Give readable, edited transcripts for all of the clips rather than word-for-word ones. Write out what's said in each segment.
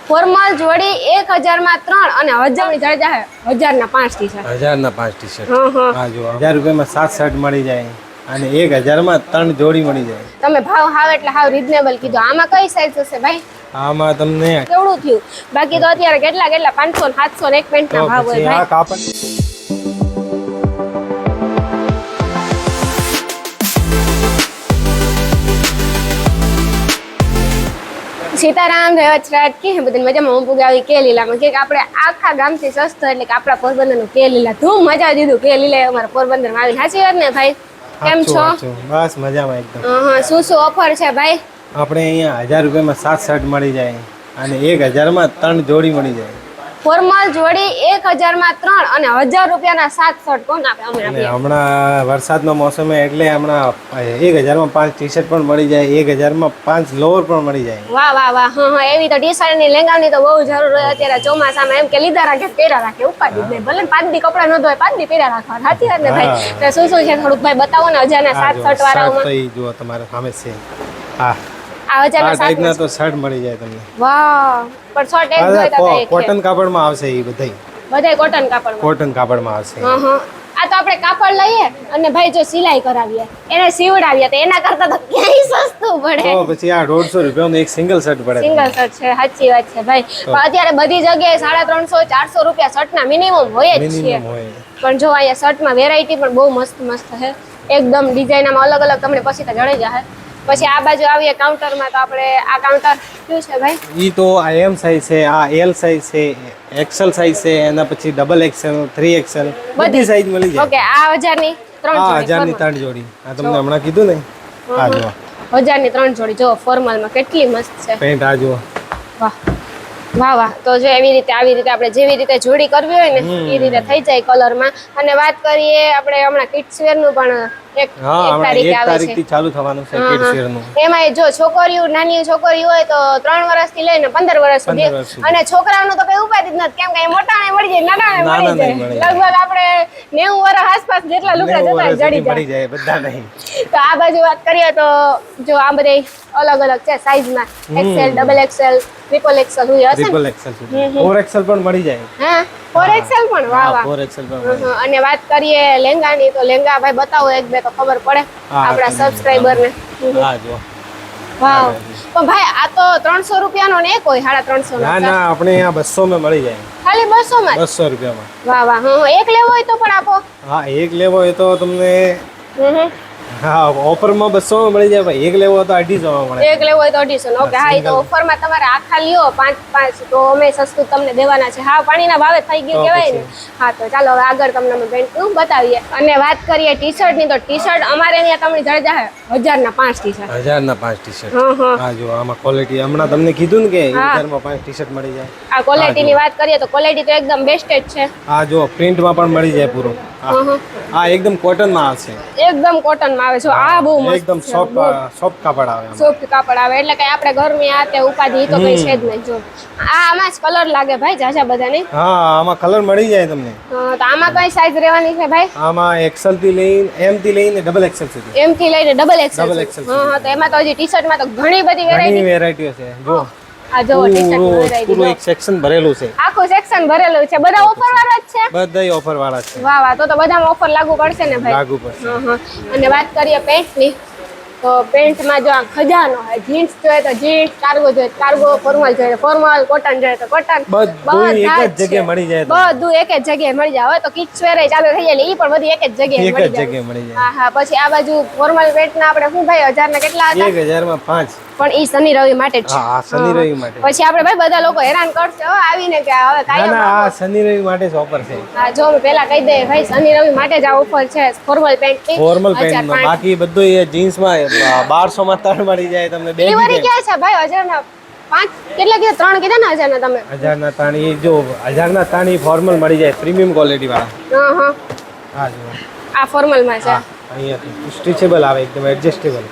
Formal જોડી 1000 માં 3 અને 1000 ની જડે જાય 1000 ના 5 ટી-શર્ટ 1000 ના 5 ટી-શર્ટ હા જો 1000 રૂપિયામાં 7 શર્ટ મળી જાય અને 1000 માં 3 જોડી મળી જાય તમે ભાવ હાવ એટલે હાવ રીઝનેબલ કીધો આમાં કઈ સાઈઝ હશે ભાઈ આમાં તમને કેવડું થયું બાકી તો અત્યારે કેટલા 500 700 ને એક પેન્ટ ના ભાવ હોય ભાઈ આ કાપડ સીતારામ રેવચરાજ કે બધી મજામાં હું પુગાવી કે લીલામાં કે આપણે આખા ગામથી સસ્તો એટલે કે આપણા પોરબંદરનું કે લીલા ધૂમ મજા દીધું કે લીલા અમારા પોરબંદરમાં આવીને સાચી વાત ને ભાઈ કેમ છો બસ મજામાં એકદમ હા શું ઓફર છે ભાઈ આપણે અહીંયા 1000 રૂપિયામાં 7 શર્ટ મળી જાય અને 1000 માં 3 જોડી મળી જાય ફોર્મલ જોડી 1000 માં 3 અને 1000 રૂપિયાના 7 શર્ટ કોણ આપે હમણાં વરસાદનો મોસમ એટલે હમણાં 1000 માં 5 ટી-શર્ટ પણ મળી જાય 1000 માં 5 લોવર પણ મળી જાય વાહ વાહ વાહ હા એવી તો ટી-શર્ટ ની લેંગાની તો બહુ જરૂર હોય અત્યારે ચોમાસામાં એમ કે લીધા રાખે પહેરા રાખે ઉપાડી જ નહીં ભલે 5 દી કપડા ન ધોય 5 દી પહેરા રાખવા સાચી વાત ને ભાઈ તો શું છે થોડુંક ભાઈ બતાવો ને 1000 ના 7 શર્ટ વાળામાં તો ઈ જુઓ તમારે સામે છે હા આ 1000 ના 7 ના તો શર્ટ મળી જાય તમને વાહ પણ શર્ટ એક જોઈ તો કોટન કાપડમાં આવશે ઈ બધાય કોટન કાપડમાં આવશે હા હા આ તો આપણે કાપડ લઈએ અને ભાઈ જો સિલાઈ કરાવીએ એને સીવડાવીએ તો એના કરતા તો ક્યાંય સસ્તું પડે તો પછી આ 150 રૂપિયાનું એક સિંગલ શર્ટ પડે સિંગલ શર્ટ છે સાચી વાત છે ભાઈ પણ અત્યારે બધી જગ્યાએ 350 400 રૂપિયા શર્ટના મિનિમમ હોય જ છે પણ જો અહીંયા શર્ટમાં વેરાયટી પણ બહુ મસ્ત મસ્ત છે એકદમ ડિઝાઇનમાં અલગ અલગ તમને પછી તો જડી જાય પછી આ બાજુ આવીએ કાઉન્ટરમાં તો આપણે આ કાઉન્ટર શું છે ભાઈ ઈ તો આ એમ સાઈઝ છે આ એલ સાઈઝ છે એક્સેલ સાઈઝ છે એના પછી ડબલ એક્સેલ 3XL બધી સાઈઝ મળી જાય ઓકે આ 1000 ની 3 જોડી 1000 ની 3 જોડી આ તમને હમણાં કીધું ને આ જો 1000 ની 3 જોડી જો ફોર્મલમાં કેટલી મસ્ત છે પેન્ટ આ જો વાહ વાહ વાહ તો જો એવી રીતે આવી રીતે આપણે જેવી રીતે જોડી કરવી હોય ને એ રીતે થઈ જાય કલરમાં અને વાત કરીએ આપણે હમણાં કિડ્સ વેર નું પણ એક તારીખે આવે છે 1 તારીખથી ચાલુ થવાનું છે કિડ્સ વેર નું એમાં જો છોકરીઓ નાની છોકરી હોય તો 3 વર્ષથી લઈને 15 વર્ષ સુધી અને છોકરાઓનું તો કઈ ઉપાધિ જ નથી કેમ કે મોટાને મળી જાય નાનાને મળી જાય લગભગ આપણે 90 વર્ષ આસપાસ જેટલા લુગડા જતા જડી જાય બધા નહીં તો આ બાજુ વાત કરીએ તો જો આ બધી અલગ અલગ છે સાઈઝમાં XL double XL triple XL હોય હશે ટ્રિપલ XL 4XL પણ મળી જાય હા 4XL પણ વાહ વાહ 4XL પણ અને વાત કરીએ લેંગાની તો લેંગા ભાઈ બતાવો એક બે તો ખબર પડે આપણા સબસ્ક્રાઇબર ને હા જો વાવ પણ ભાઈ આ તો 300 રૂપિયાનો ને એક હોય 350 ના ના આપણે અહીંયા 200 માં મળી જાય ખાલી 200 માં 200 રૂપિયામાં વાહ વાહ હા એક લેવો હોય તો પણ આપો હા એક લેવો હોય તો તમને હા ઓફરમાં 200 માં મળી જાય ભાઈ એક લેવો હોય તો 250 માં મળે એક લેવો હોય તો 250 ઓકે હા તો ઓફરમાં તમારે આખા લ્યો 5 તો અમે સસ્તું તમને દેવાના છે હા પાણીના ભાવે થઈ ગયું કહેવાય ને હા તો ચાલો હવે આગળ તમને અમે પેન્ટનું બતાવીએ અને વાત કરીએ ટી-શર્ટ ની તો ટી-શર્ટ અમારે અહીંયા તમને જડે જાય 1000 ના 5 ટી-શર્ટ 1000 ના 5 ટી-શર્ટ હા જો આમાં ક્વોલિટી હમણાં તમને કીધું ને કે 1000 માં 5 ટી-શર્ટ મળી જાય આ ક્વોલિટી ની વાત કરીએ તો ક્વોલિટી તો એકદમ બેસ્ટ જ છે હા જો પ્રિન્ટમાં પણ મળી જાય પૂરું હા એકદમ કોટન માં આવશે એકદમ કોટન માં આવે છે આ બહુ મસ્ત એકદમ સોફ્ટ કાપડ આવે સોફ્ટ કાપડ આવે એટલે કે આપણે ગરમી આ તે ઉપાધિ તો કઈ છે જ નહીં જો આમાં જ કલર લાગે ભાઈ જાજા બધા નહીં હા આમાં કલર મળી જાય તમને તો આમાં કઈ સાઈઝ રહેવાની છે ભાઈ આમાં XL થી લઈને M થી લઈને ડબલ XL સુધી M થી લઈને ડબલ XL હા તો એમાં તો હજી ટી-શર્ટ માં તો ઘણી બધી વેરાયટીઓ છે જો આ જો ટી-શર્ટ વેરાયટી પૂરું એક સેક્શન ભરેલું છે આખું સેક્શન ભરેલું છે બધા ઓફર વાળા જ છે બધાય ઓફર વાળા છે વાહ વાહ તો બધામાં ઓફર લાગુ પડશે ને ભાઈ લાગુ પડશે અને વાત કરીએ પેન્ટ ની તો પેન્ટમાં જો આ ખજાનો હોય જીન્સ જોઈએ તો જીન્સ કાર્ગો જોઈએ કાર્ગો ફોર્મલ જોઈએ તો ફોર્મલ કોટન જોઈએ તો કોટન બધું એક જ જગ્યાએ મળી જાય બધું એક જ જગ્યાએ મળી જાય હવે તો કિડ્સ વેર ચાલુ થઈ જાય ઈ પણ બધી એક જ જગ્યાએ મળી જાય હા હા પછી આ બાજુ ફોર્મલ પેન્ટના આપણે શું ભાઈ 1000 ના કેટલા હતા 1000 માં 5 પણ ઈ શનિ રવિ માટે જ હા શનિ રવિ માટે પછી આપણે ભાઈ બધા લોકો હેરાન કરશે હો આવીને કે હવે કાયમ ના આ શનિ રવિ માટે જ ઓફર છે હા જો અમે પહેલા કહી દઈએ ભાઈ શનિ રવિ માટે જ આ ઓફર છે ફોર્મલ પેન્ટ ની ફોર્મલ પેન્ટમાં બાકી બધું એ જીન્સ માં 1200 માં 3 મળી જાય તમને બે ડિલિવરી ક્યાં છે ભાઈ 1000 ના 5 કેટલા કીધા 3 કીધા ને 1000 ના તમે 1000 ના 3 એ જો 1000 ના 3 ફોર્મલ મળી જાય પ્રીમિયમ ક્વોલિટી વાળા હા જો આ ફોર્મલ માં છે અહીંયા સ્ટ્રેચેબલ આવે એકદમ એડજસ્ટેબલ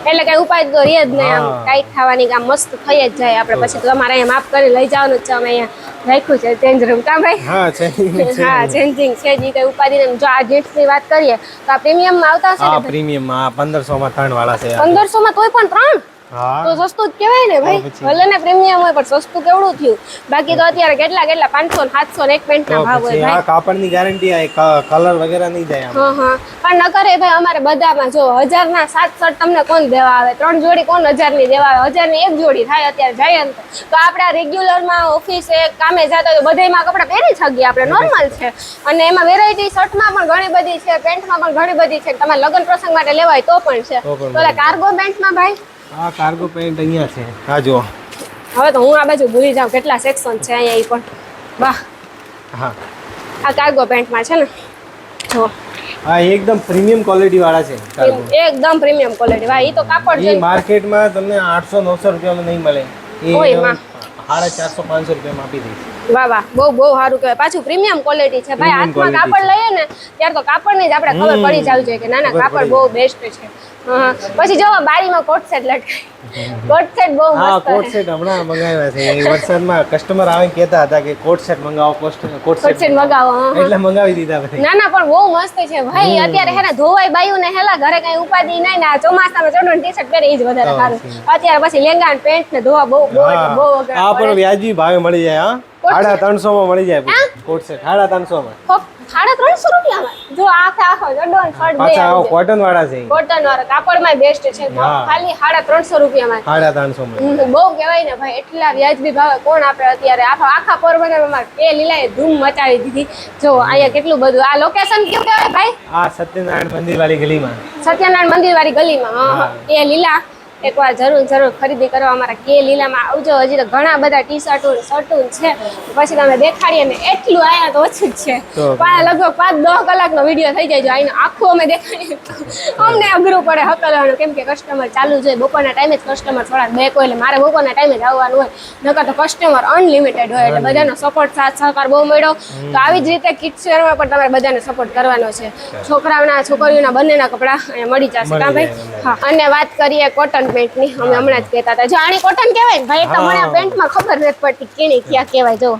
એટલે કઈ ઉપાય તો રહે જ નહીં આમ ટાઈટ થવાની કામ મસ્ત થઈ જ જાય આપણે પછી તમારે અહીંયા માપ કરી લઈ જવાનું છે અમે અહીંયા રાખ્યું છે ચેન્જ રૂમ કા ભાઈ હા ચેન્જિંગ છે જી કઈ ઉપાધિ નહીં જો આ જીન્સ ની વાત કરીએ તો આ પ્રીમિયમ માં આવતા હશે ને પ્રીમિયમ માં 1500 માં 3 વાળા છે 1500 માં તોય પણ 3 હા તો સસ્તું જ કહેવાય ને ભાઈ. પછી. ભલે ને પ્રીમિયમ હોય પણ સસ્તું કેવડું થયું. બાકી તો અત્યારે કેટલા 500 ને 700 ને એક પેન્ટના તો ભાવ હોય પછી ભાઈ. આ કાપડની ગેરંટી આ કલર વગેરે નહીં જાય આમાં. હા પણ ન કરે ભાઈ અમારે બધામાં જો 1000 ના 7 શર્ટ તમને કોણ દેવા આવે? 3 જોડી કોણ 1000 ની દેવા આવે? 1000 ની એક જોડી થાય અત્યારે જાય ને તો આપણે રેગ્યુલર માં ઓફિસે કામે જતા હોય તો બધાયમાં કપડાં પહેરી શકીએ આપણે નોર્મલ છે. અને એમાં વેરાયટી શર્ટમાં પણ ઘણી બધી છે, પેન્ટમાં પણ ઘણી બધી છે. તમારે લગ્ન પ્રસંગ માટે લેવાય તો પણ છે. તો પણ તો ઓલા કાર્ગો પેન્ટમાં ભાઈ આ કાર્ગો પેન્ટ અહીંયા છે. હા જો. હવે તો હું આ બાજુ ભૂલી જાઉં કેટલા સેક્શન છે અહીંયા ઈ પણ. વાહ હા આ કાર્ગો પેન્ટમાં છે ને જો હા એકદમ પ્રીમિયમ ક્વોલિટી વાળા છે કાર્ગો. એકદમ પ્રીમિયમ ક્વોલિટી ભાઈ. ઈ તો કાપડ એ જોઈને માર્કેટમાં તમને 800-900 રૂપિયામાં નહીં મળે. ઓય એ માં. 450-500 રૂપિયામાં આપી દઈશ. વાહ બહુ સારું કહેવાય. પાછું પ્રીમિયમ ક્વોલિટી છે ભાઈ. Premium હાથમાં કાપડ લઈએ ને ત્યારે તો કાપડની જ આપણે ખબર પડી જાવ જોઈએ કે ના ના ખબર કાપડ પડી બહુ બેસ્ટ છે. હા પછી જો બારીમાં કોટ સેટ લટકાય. કોટ સેટ બહુ હા મસ્ત કોટ છે. સેટ હમણાં મંગાવ્યા છે. એ વરસાદમાં કસ્ટમર આવે કહેતા હતા કે કોટ સેટ મંગાવો કોટ કોટ સેટ સેટ મગાવો. હા, હા. એટલે મંગાવી દીધા ભાઈ. ના ના પણ બહુ મસ્ત છે ભાઈ. અત્યારે હે ને ધોવાઈ બાયું ને હેલા ઘરે કઈ ઉપાધિ નહીં ને આ ચોમાસામાં ચડો ટી શર્ટ પહેરે એ જ વધારે સારું. અત્યારે પછી લેંગા ને પેન્ટ ને ધોવા બહુ એટલે બહુ હા અઘરા આ પડે. પણ વ્યાજબી ભાવે મળી જાય. હા 350 માં મળી જાય કોટ સેટ 350 માં. 350 રૂપિયામાં જો આખો જડો ને શર્ટ બે પાછા કોટન વાળા છે. કોટન વાળા કાપડમાં બેસ્ટ છે. હા. ખાલી 350 રૂપિયામાં 350 માં. બહુ કહેવાય ને ભાઈ. એટલા વ્યાજબી ભાવે કોણ આપે અત્યારે? આખા પોરબંદરમાં કે લીલાએ ધૂમ મચાવી દીધી. જો અહીંયા કેટલું બધું. આ લોકેશન કેવું કહેવાય ભાઈ? આ સત્યનારાયણ મંદિર વાળી ગલીમાં. સત્યનારાયણ મંદિર વાળી ગલીમાં. હા એ લીલા એકવાર જરૂર ખરીદી કરવા અમારા કે લીલામાં આવજો. હજી તો ઘણા બધા ટી શર્ટો શર્ટો છે. પછી તમે દેખાડીએ ને એટલું આયા તો ઓછું જ છે. તો લગભગ 5-10 કલાકનો વિડીયો થઈ જાય. જો આઈને આખું અમે દેખાડીએ તો અમને અઘરું પડે હકલવાનું. કેમ કે કસ્ટમર ચાલુ છે. બપોરના ટાઈમે જ કસ્ટમર થોડાક બેક હોય એટલે મારે બપોરના ટાઈમે જ આવવાનું હોય. નકર તો કસ્ટમર અનલિમિટેડ હોય. એટલે બધાનો સપોર્ટ સાથ સહકાર બહુ મળ્યો. તો આવી જ રીતે કિડ્સ વેરમાં પણ તમારે બધાને સપોર્ટ કરવાનો છે. છોકરાઓના છોકરીઓના બંનેના કપડાં અહીંયા મળી જશે કા ભાઈ? હા અને વાત કરીએ કોટન પેન્ટની. અમે હમણાં જ કહેતા હતા જો આની કોટન કહેવાય ને ભાઈ. તો મને આ પેન્ટમાં ખબર નથી પડતી કેની ક્યાં કહેવાય. જો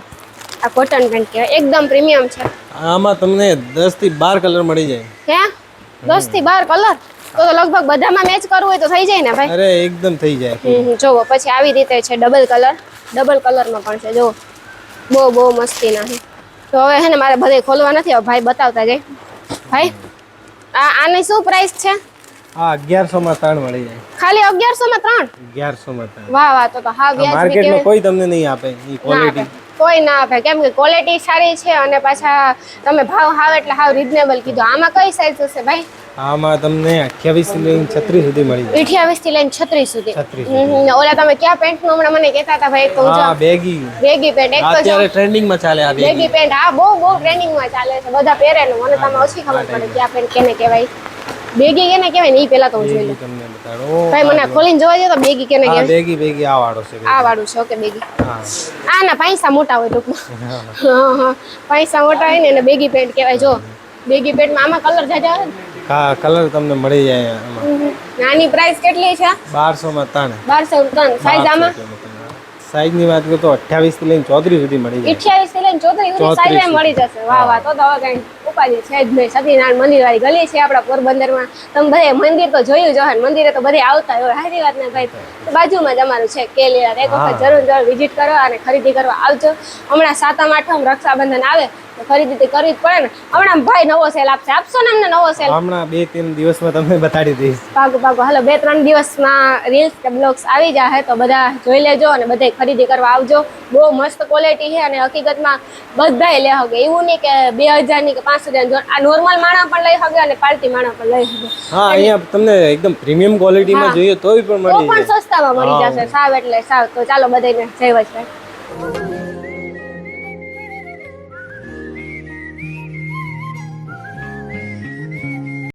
આ કોટન પેન્ટ કહેવાય. એકદમ પ્રીમિયમ છે. આમાં તમને 10 થી 12 કલર મળી જાય. ક્યાં 10 થી 12 કલર? તો લગભગ બધામાં મેચ કરવું હોય તો થઈ જાય ને ભાઈ. અરે એકદમ થઈ જાય. જોવો પછી આવી રીતે છે ડબલ કલરમાં પણ છે. જો બહુ મસ્તીના છે. તો હવે હે ને મારે બધે ખોલવા નથી. હવે ભાઈ બતાવતા જાય. ભાઈ આની શું પ્રાઇસ છે? આ 1100 માં 3 મળી જાય. ખાલી 1100 માં 3? 1100 માં 3. વાહ તો હા વ્યાજબી માર્કેટમાં કહેવાય. કોઈ તમને નહીં આપે એ ના ક્વોલિટી. આપે. કોઈ ના આપે. કેમ કે ક્વોલિટી સારી છે અને પાછા તમે ભાવ હાવ એટલે હાવ રીઝનેબલ કીધો. આમાં કઈ સાઈઝ હશે ભાઈ? આમાં તમને 28 થી લઈને 36 સુધી મળી જાય. 28 થી લઈને 36 સુધી. 36 ઓલા તમે ક્યાં પેન્ટ નું હમણાં મને કહેતા હતા ભાઈ? એક તો હું હા બેગી. બેગી પેન્ટ એક તો જો અત્યારે ટ્રેન્ડિંગ માં ચાલે આ બેગી. Baggy pant. હા બહુ ટ્રેન્ડિંગ માં ચાલે છે. બધા પહેરેલું. મને તમે ઓછી ખબર પડે ક્યાં પેન્ટ કેને કહેવાય. બેગી કેને કહેવાય ને એ પેલા તો હું જોઈ લઉં. તમને બતાડો. ભાઈ મને ખોલીને જોવા દે તો બેગી કેને આ કહેવાય. બેગી આ વાળો છે. આ વાળું છે. Okay baggy. હા આ ના પૈસા મોટા હોય ટૂંકમાં. હા પૈસા મોટા હોય ને એને બેગી પેન્ટ કહેવાય. જો બેગી પેન્ટમાં આમાં કલર જાજા આવે ને. હા કલર તમને મળી જાય આમાં. આની પ્રાઇસ કેટલી છે? 1200 માં 3. 1203. સાઈઝ આમાં સાઈઝ ની વાત કરું તો 28 થી લઈને 34 સુધી મળી જાય. 28 થી લઈને 34 સુધી સાઈઝ મળી જશે. વાહ તો હવે કઈ ઉપાધિ છે જ નહીં. સતીનારાયણ મંદિર વાળી ગલી છે આપણા પોરબંદરમાં. તમે બધે મંદિર તો જોયું જ હોય ને. મંદિરે તો બધે આવતા હોય. સાચી વાત ને ભાઈ? તો બાજુમાં જ અમારું છે કે લીલા. એક વખત જરૂર વિઝિટ કરવા અને ખરીદી કરવા આવજો. હમણાં 7મ 8મ રક્ષાબંધન આવે તો ખરીદી કરવી જ પડે ને. હમણાં ભાઈ નવો સેલ આપશો ને અમને નવો સેલ? હમણાં 2-3 દિવસમાં તમને બતાડી દઈશ. પાકું હાલો 2-3 દિવસમાં રીલ્સ કે બ્લોગ્સ આવી જાય તો બધા જોઈ લેજો અને બધા ખરીદી કરવા આવજો. બહુ મસ્ત ક્વોલિટી છે અને હકીકતમાં બધાય લઈ શકે. એવું નહીં કે 2000 ની કે 5000. આ નોર્મલ માણસ પણ લઈ શકે અને પાર્ટી માણસ પણ લઈ શકે. હા અહીંયા તમને એકદમ પ્રીમિયમ ક્વોલિટીમાં જોઈએ તોય પણ તો મળી પણ જાય. સસ્તામાં મળી જશે. સાવ એટલે સાવ. તો ચાલો બધાને જય વચરાજ.